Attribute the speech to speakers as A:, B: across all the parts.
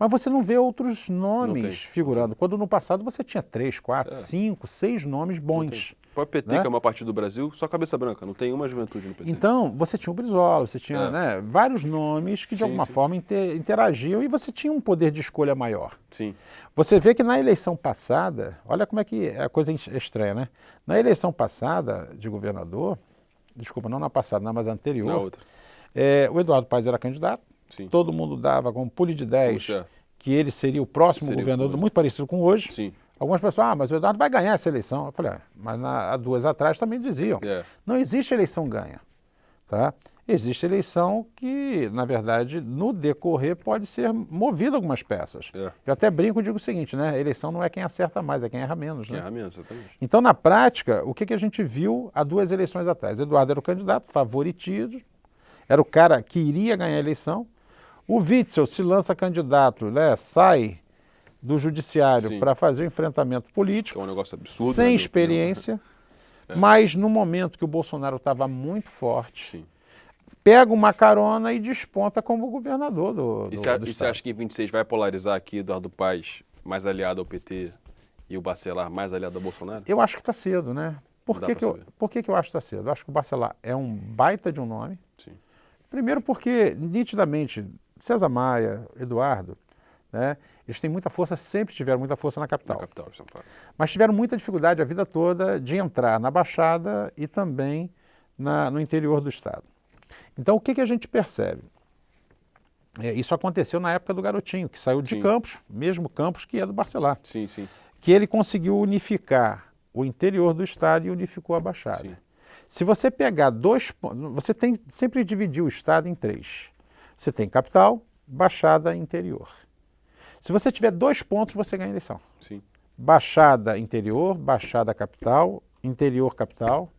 A: Mas você não vê outros nomes
B: tem,
A: figurando. Quando no passado você tinha 3, 4, 5, 6 nomes bons.
B: O próprio PT,
A: né?
B: que é o maior partido do Brasil, só cabeça branca, não tem uma juventude no PT.
A: Então, você tinha o Brizola, você tinha né, vários nomes que de alguma forma interagiam e você tinha um poder de escolha maior.
B: Sim.
A: Você vê que na eleição passada, olha como é que a coisa é estranha, né? Na eleição passada de governador, desculpa, não na passada, mas na anterior,
B: Na outra.
A: O Eduardo Paes era candidato,
B: Sim.
A: todo mundo dava como pule de 10
B: Puxa.
A: que ele seria o próximo governador, muito parecido com hoje.
B: Sim.
A: Algumas pessoas, mas o Eduardo vai ganhar essa eleição. Eu falei, mas há 2 atrás também diziam. Não existe eleição ganha. Tá? Existe eleição que, na verdade, no decorrer pode ser movida algumas peças. Eu até brinco e digo o seguinte, né? A eleição não é quem acerta mais, é quem erra menos.
B: Quem erra menos, exatamente.
A: Então, na prática, o que a gente viu há 2 eleições atrás? Eduardo era o candidato, favoritido, era o cara que iria ganhar a eleição. O Witzel se lança candidato, né? Sai do judiciário para fazer o enfrentamento político,
B: que é um negócio absurdo,
A: sem experiência, mas no momento que o Bolsonaro estava muito forte, pega uma carona e desponta como governador do estado.
B: E você acha que em 26 vai polarizar aqui Eduardo Paes mais aliado ao PT e o Bacelar mais aliado ao Bolsonaro?
A: Eu acho que está cedo, né? Por que eu acho que está cedo? Eu acho que o Bacelar é um baita de um nome.
B: Sim.
A: Primeiro porque, nitidamente, César Maia, Eduardo, né, eles têm muita força, sempre tiveram muita força na capital. Mas tiveram muita dificuldade a vida toda de entrar na Baixada e também no interior do estado. Então, o que a gente percebe? Isso aconteceu na época do Garotinho, que saiu de Campos, mesmo Campos que é do Bacelar.
B: Sim, sim.
A: Que ele conseguiu unificar o interior do estado e unificou a Baixada. Sim. Se você pegar 2 pontos, você tem sempre dividir o estado em 3. Você tem capital, Baixada e interior. Se você tiver 2 pontos, você ganha a eleição.
B: Sim.
A: Baixada interior, Baixada capital, interior capital,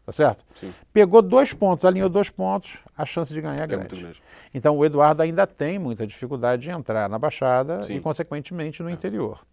A: tá certo?
B: Sim.
A: Pegou 2 pontos, alinhou 2 pontos, a chance de ganhar é grande.
B: Muito grande.
A: Então o Eduardo ainda tem muita dificuldade de entrar na Baixada e, consequentemente, no interior.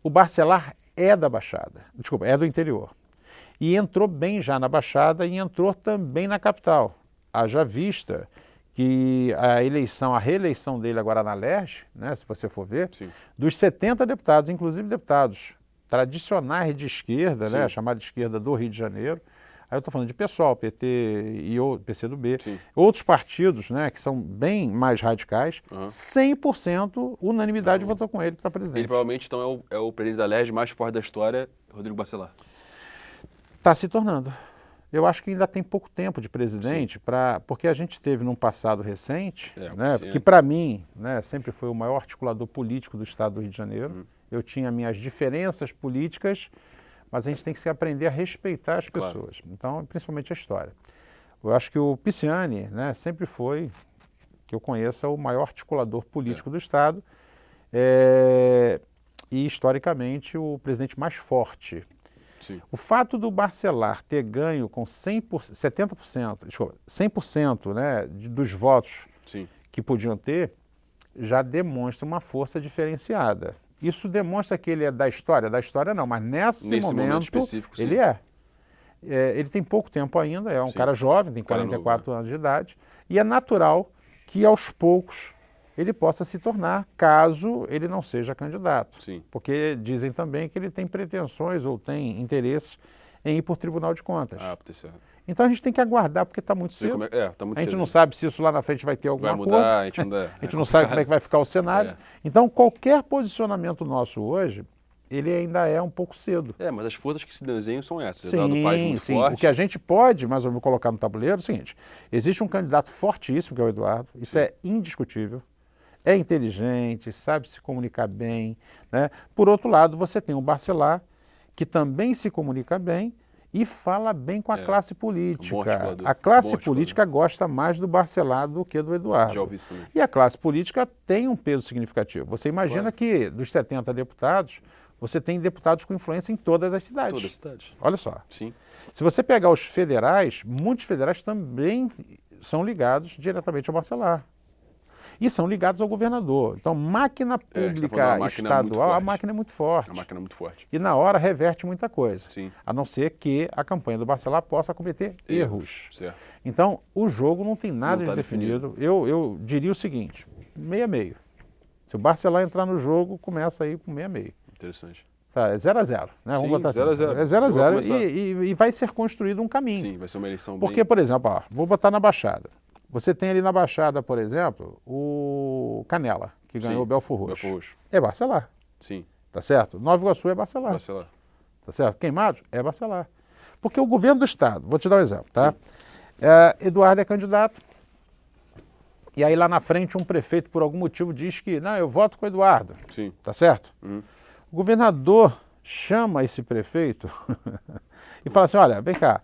A: O Bacelar é da Baixada, desculpa, é do interior. E entrou bem já na Baixada e entrou também na capital. Haja vista que a reeleição dele agora na LERJ, né, se você for ver, dos 70 deputados, inclusive deputados tradicionais de esquerda, né, chamada de esquerda do Rio de Janeiro, aí eu estou falando de PSOL, PT e PCdoB, outros partidos, né, que são bem mais radicais, 100% unanimidade votou com ele para presidente.
B: Ele provavelmente então é o presidente da LERJ mais forte da história, Rodrigo Bacelar.
A: Está se tornando. Eu acho que ainda tem pouco tempo de presidente, porque a gente teve num passado recente, né, que para mim, né, sempre foi o maior articulador político do estado do Rio de Janeiro. Eu tinha minhas diferenças políticas, mas a gente tem que aprender a respeitar as pessoas, então, principalmente a história. Eu acho que o Pisciani, né, sempre foi, que eu conheça, o maior articulador político do estado e, historicamente, o presidente mais forte. O fato do Bacelar ter ganho com 100%, né, dos votos que podiam ter, já demonstra uma força diferenciada. Isso demonstra que ele é da história? Da história não, mas nesse momento específico, ele é. Ele tem pouco tempo ainda, é um cara jovem, tem 44 anos de idade, e é natural que aos poucos ele possa se tornar, caso ele não seja candidato. Porque dizem também que ele tem pretensões ou tem interesses em ir por Tribunal de Contas. Então a gente tem que aguardar, porque está muito cedo. A gente não sabe se isso lá na frente vai ter alguma coisa.
B: Vai mudar,
A: a gente não sabe como é que vai ficar o cenário. Então qualquer posicionamento nosso hoje, ele ainda é um pouco cedo.
B: Mas as forças que se desenham são essas.
A: Sim. O que a gente pode, mais ou menos, colocar no tabuleiro é o seguinte: existe um candidato fortíssimo, que é o Eduardo, isso é indiscutível. É inteligente, sabe se comunicar bem, né? Por outro lado, você tem o Bacelar, que também se comunica bem e fala bem com a classe política. A classe política gosta mais do Bacelar do que do Eduardo.
B: Já ouvi isso também.
A: E a classe política tem um peso significativo. Você imagina que dos 70 deputados, você tem deputados com influência em todas as cidades.
B: Todas as cidades.
A: Olha só.
B: Sim.
A: Se você pegar os federais, muitos federais também são ligados diretamente ao Bacelar. E são ligados ao governador. Então, máquina pública estadual, a máquina é muito forte.
B: A máquina é muito forte.
A: E na hora reverte muita coisa.
B: Sim.
A: A não ser que a campanha do Bacelar possa cometer erros.
B: Certo.
A: Então, o jogo não tem nada de definido. Eu diria o seguinte, meio a meio. Se o Barcelar entrar no jogo, começa aí com 6-6.
B: Interessante.
A: Tá, é 0-0, né? Vamos
B: Sim,
A: botar assim.
B: 0-0.
A: É 0-0 e vai ser construído um caminho.
B: Sim, vai ser uma eleição
A: Porque, por exemplo, ó, vou botar na Baixada. Você tem ali na Baixada, por exemplo, o Canela, que ganhou o Belfor Roxo. É Barcelar.
B: Sim.
A: Tá certo? Nova Iguaçu é Barcelar.
B: Barcelar.
A: Tá certo? Queimados é Barcelar. Porque o governo do Estado, vou te dar um exemplo, tá? Eduardo é candidato, e aí lá na frente um prefeito, por algum motivo, diz que, não, eu voto com o Eduardo.
B: Sim.
A: Tá certo?
B: Uhum.
A: O governador chama esse prefeito e fala assim, olha, vem cá,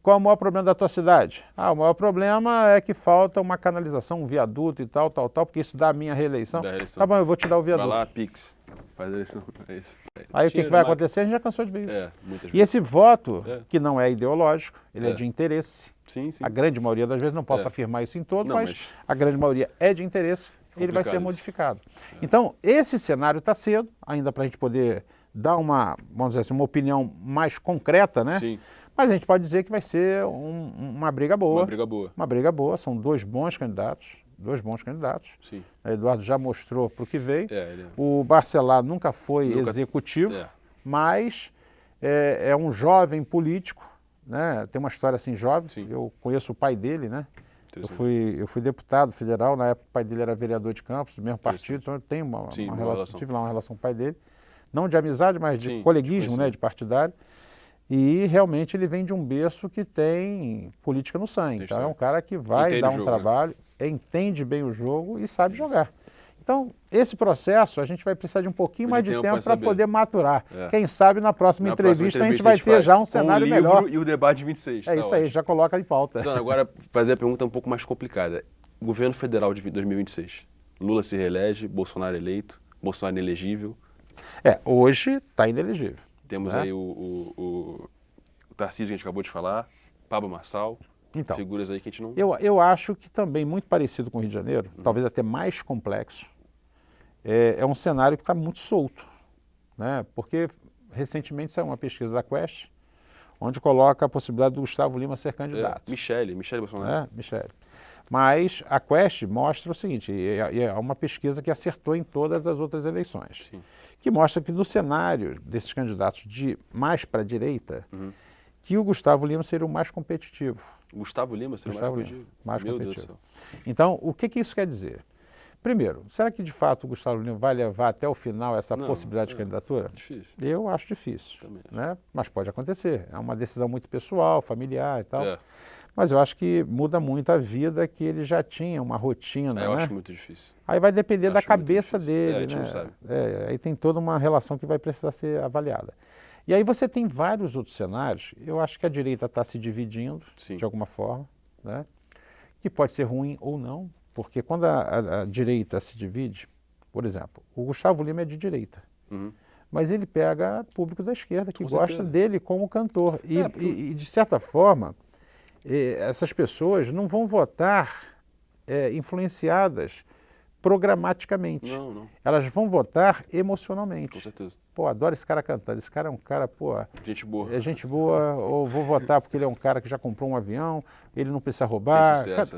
A: qual é o maior problema da tua cidade? Ah, o maior problema é que falta uma canalização, um viaduto e tal, porque isso dá a minha reeleição.
B: Reeleição.
A: Tá bom, eu vou te dar o viaduto.
B: Vai lá, Pix. Faz a eleição. É isso.
A: Aí o que vai acontecer? A gente já cansou de ver isso.
B: Muitas
A: E
B: vezes.
A: esse voto, que não é ideológico, ele é de interesse.
B: Sim, sim.
A: A grande maioria das vezes, não posso afirmar isso em todos, mas a grande maioria é de interesse, ele vai ser modificado. Então, esse cenário está cedo, ainda para a gente poder dar uma, vamos dizer assim, uma opinião mais concreta, né?
B: Sim.
A: Mas a gente pode dizer que vai ser uma briga boa.
B: Uma briga boa.
A: Uma briga boa, são dois bons candidatos.
B: Sim.
A: O Eduardo já mostrou para o que veio.
B: Ele...
A: O Barcelar nunca foi executivo, mas é um jovem político, né? Tem uma história assim jovem.
B: Sim.
A: Eu conheço o pai dele, né? Eu fui deputado federal, na época o pai dele era vereador de Campos, do mesmo partido, então eu tenho uma relação, tive lá uma relação com o pai dele, não de amizade, mas de coleguismo, né, de partidário, e realmente ele vem de um berço que tem política no sangue, então é um cara que vai dar um trabalho, entende bem o jogo e sabe jogar. Então, esse processo a gente vai precisar de um pouquinho mais de tempo para poder maturar. Quem sabe na próxima entrevista a gente vai ter já um cenário melhor.
B: E o debate 26.
A: É isso aí, já coloca em pauta.
B: Então, agora, fazer a pergunta um pouco mais complicada. Governo federal de 2026. Lula se reelege, Bolsonaro eleito, Bolsonaro inelegível.
A: Hoje está inelegível.
B: Temos aí o Tarcísio, que a gente acabou de falar, Pablo Marçal.
A: Então,
B: figuras aí que a gente não...
A: Eu acho que também muito parecido com o Rio de Janeiro, talvez até mais complexo, é um cenário que está muito solto, né? Porque recentemente saiu uma pesquisa da Quest, onde coloca a possibilidade do Gustavo Lima ser candidato.
B: Michele Bolsonaro.
A: Michele. Mas a Quest mostra o seguinte, é uma pesquisa que acertou em todas as outras eleições, que mostra que no cenário desses candidatos de mais para a direita, que o Gustavo Lima seria o mais competitivo.
B: Gustavo Lima seria
A: mais competitivo. Então, o que isso quer dizer? Primeiro, será que de fato o Gustavo Lima vai levar até o final essa possibilidade de candidatura?
B: Difícil.
A: Eu acho difícil, né? Mas pode acontecer. É uma decisão muito pessoal, familiar e tal. Mas eu acho que muda muito a vida que ele já tinha, uma rotina,
B: eu acho muito difícil.
A: Aí vai depender da cabeça dele, né?
B: Não sabe.
A: Aí tem toda uma relação que vai precisar ser avaliada. E aí você tem vários outros cenários. Eu acho que a direita está se dividindo, de alguma forma, né? Que pode ser ruim ou não, porque quando a direita se divide, por exemplo, o Gustavo Lima é de direita, mas ele pega público da esquerda que gosta dele como cantor. E de certa forma, essas pessoas não vão votar influenciadas programaticamente.
B: Não.
A: Elas vão votar emocionalmente.
B: Com certeza.
A: Pô, adoro esse cara cantando. Esse cara é um cara,
B: gente boa.
A: É gente boa, ou vou votar porque ele é um cara que já comprou um avião, ele não precisa roubar.
B: Sucesso,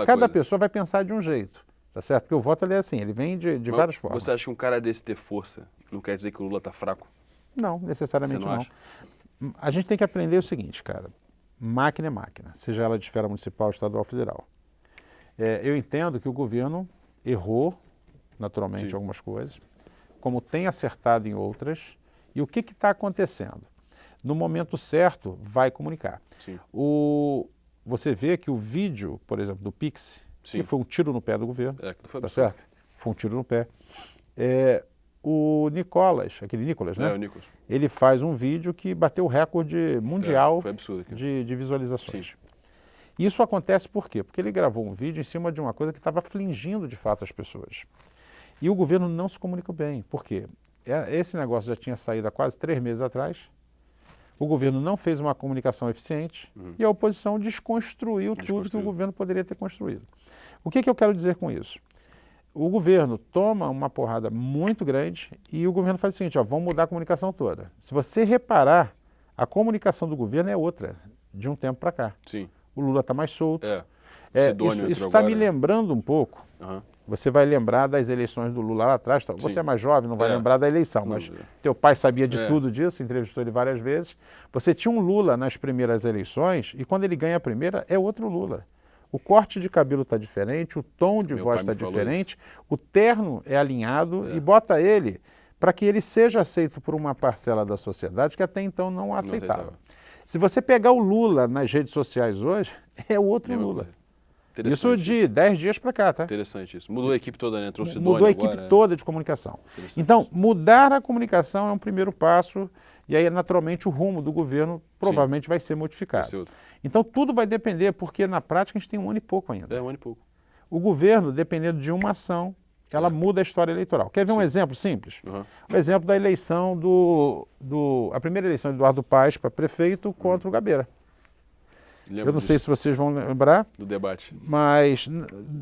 A: cada pessoa vai pensar de um jeito, tá certo? Porque o voto ele é assim, ele vem de várias formas.
B: Você acha que um cara desse ter força não quer dizer que o Lula tá fraco?
A: Não, necessariamente
B: Você não acha?
A: A gente tem que aprender o seguinte, cara. Máquina é máquina, seja ela de esfera municipal, estadual ou federal. Eu entendo que o governo errou, naturalmente, em algumas coisas, como tem acertado em outras, e o que está acontecendo? No momento certo, vai comunicar. Você vê que o vídeo, por exemplo, do Pix, que foi um tiro no pé do governo, tá certo? Foi um tiro no pé. O Nicolas, aquele Nicolas, né?
B: O Nicolas.
A: Ele faz um vídeo que bateu o recorde mundial
B: foi absurdo
A: de visualizações. Isso acontece por quê? Porque ele gravou um vídeo em cima de uma coisa que estava afligindo de fato as pessoas. E o governo não se comunicou bem. Por quê? Esse negócio já tinha saído há quase 3 meses atrás. O governo não fez uma comunicação eficiente e a oposição desconstruiu tudo que o governo poderia ter construído. O que eu quero dizer com isso? O governo toma uma porrada muito grande e o governo faz o seguinte, vamos mudar a comunicação toda. Se você reparar, a comunicação do governo é outra, de um tempo para cá. O Lula está mais solto. Isso está me lembrando um pouco Você vai lembrar das eleições do Lula lá atrás. Você
B: Sim.
A: é mais jovem, não vai lembrar da eleição, mas teu pai sabia de tudo disso, entrevistou ele várias vezes. Você tinha um Lula nas primeiras eleições e quando ele ganha a primeira, é outro Lula. O corte de cabelo está diferente, o tom de voz está diferente, o terno é alinhado e bota ele para que ele seja aceito por uma parcela da sociedade que até então não aceitava. Se você pegar o Lula nas redes sociais hoje, é outro Lula. Isso de 10 dias para cá, tá?
B: Interessante isso. Mudou a equipe toda, né? Trouxe Sidônia
A: Mudou a equipe toda de comunicação. Então, mudar a comunicação é um primeiro passo e aí, naturalmente, o rumo do governo provavelmente vai ser modificado. Então, tudo vai depender, porque na prática a gente tem 1 ano e pouco ainda.
B: É, 1 ano e pouco.
A: O governo, dependendo de uma ação, ela muda a história eleitoral. Quer ver um exemplo simples? O exemplo da eleição a primeira eleição de Eduardo Paes para prefeito contra o Gabeira. Eu não sei se vocês vão lembrar.
B: Do debate.
A: Mas,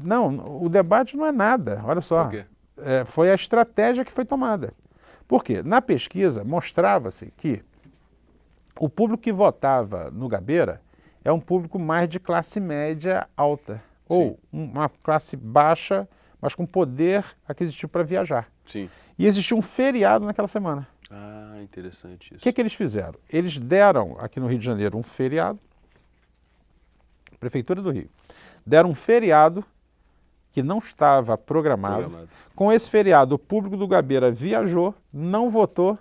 A: não, o debate não é nada, olha só.
B: Por quê?
A: Foi a estratégia que foi tomada. Por quê? Na pesquisa mostrava-se que o público que votava no Gabeira é um público mais de classe média alta. Ou uma classe baixa, mas com poder aquisitivo para viajar.
B: Sim.
A: E existia um feriado naquela semana.
B: Ah, interessante isso.
A: O que eles fizeram? Eles deram, aqui no Rio de Janeiro, um feriado. Prefeitura do Rio, deram um feriado que não estava programado. Com esse feriado, o público do Gabeira viajou, não votou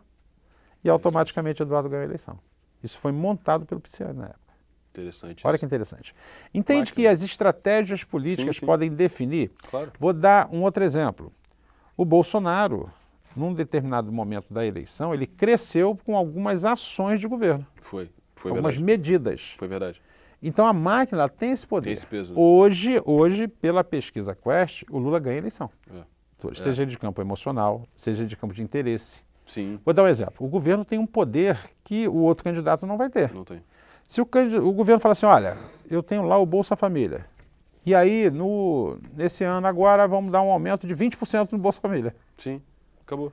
A: e automaticamente Eduardo ganhou a eleição. Isso foi montado pelo Pisciani na época.
B: Interessante.
A: Olha que interessante. Entende que as estratégias políticas podem definir?
B: Claro.
A: Vou dar um outro exemplo. O Bolsonaro, num determinado momento da eleição, ele cresceu com algumas ações de governo.
B: Foi
A: algumas
B: verdade.
A: medidas.
B: Foi verdade.
A: Então a máquina ela tem esse poder.
B: Tem esse peso.
A: Hoje, pela pesquisa Quest, o Lula ganha a eleição. Seja de campo emocional, seja de campo de interesse.
B: Sim.
A: Vou dar um exemplo. O governo tem um poder que o outro candidato não vai ter.
B: Não tem.
A: Se o governo fala assim, olha, eu tenho lá o Bolsa Família, e aí nesse ano agora vamos dar um aumento de 20% no Bolsa Família.
B: Sim, acabou.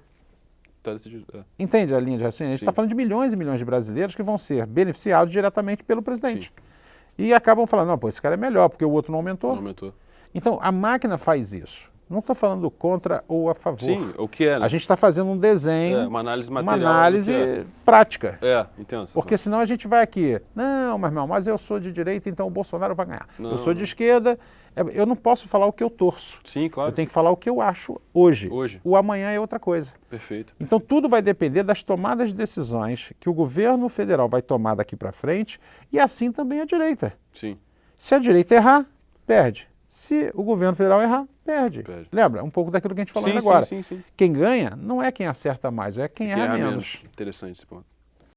B: Tá decidido.
A: Entende a linha de raciocínio? A gente está falando de milhões e milhões de brasileiros que vão ser beneficiados diretamente pelo presidente.
B: Sim.
A: E acabam falando, não, pô, esse cara é melhor, porque o outro não aumentou.
B: Não aumentou.
A: Então, a máquina faz isso. Não estou falando contra ou a favor.
B: Sim, o que é, né?
A: A gente está fazendo um desenho,
B: uma análise material.
A: Uma análise prática.
B: Entendo.
A: Porque senão a gente vai aqui, não, mas irmão, mas eu sou de direita, então o Bolsonaro vai ganhar.
B: Não.
A: Eu sou de esquerda, eu não posso falar o que eu torço.
B: Sim, claro.
A: Eu tenho que falar o que eu acho hoje. O amanhã é outra coisa.
B: Perfeito.
A: Então tudo vai depender das tomadas de decisões que o governo federal vai tomar daqui para frente e assim também a direita.
B: Sim.
A: Se a direita errar, perde. Se o governo federal errar, perde. Lembra? Um pouco daquilo que a gente falou agora.
B: Sim.
A: Quem ganha não é quem acerta mais, é quem erra menos.
B: Interessante esse ponto.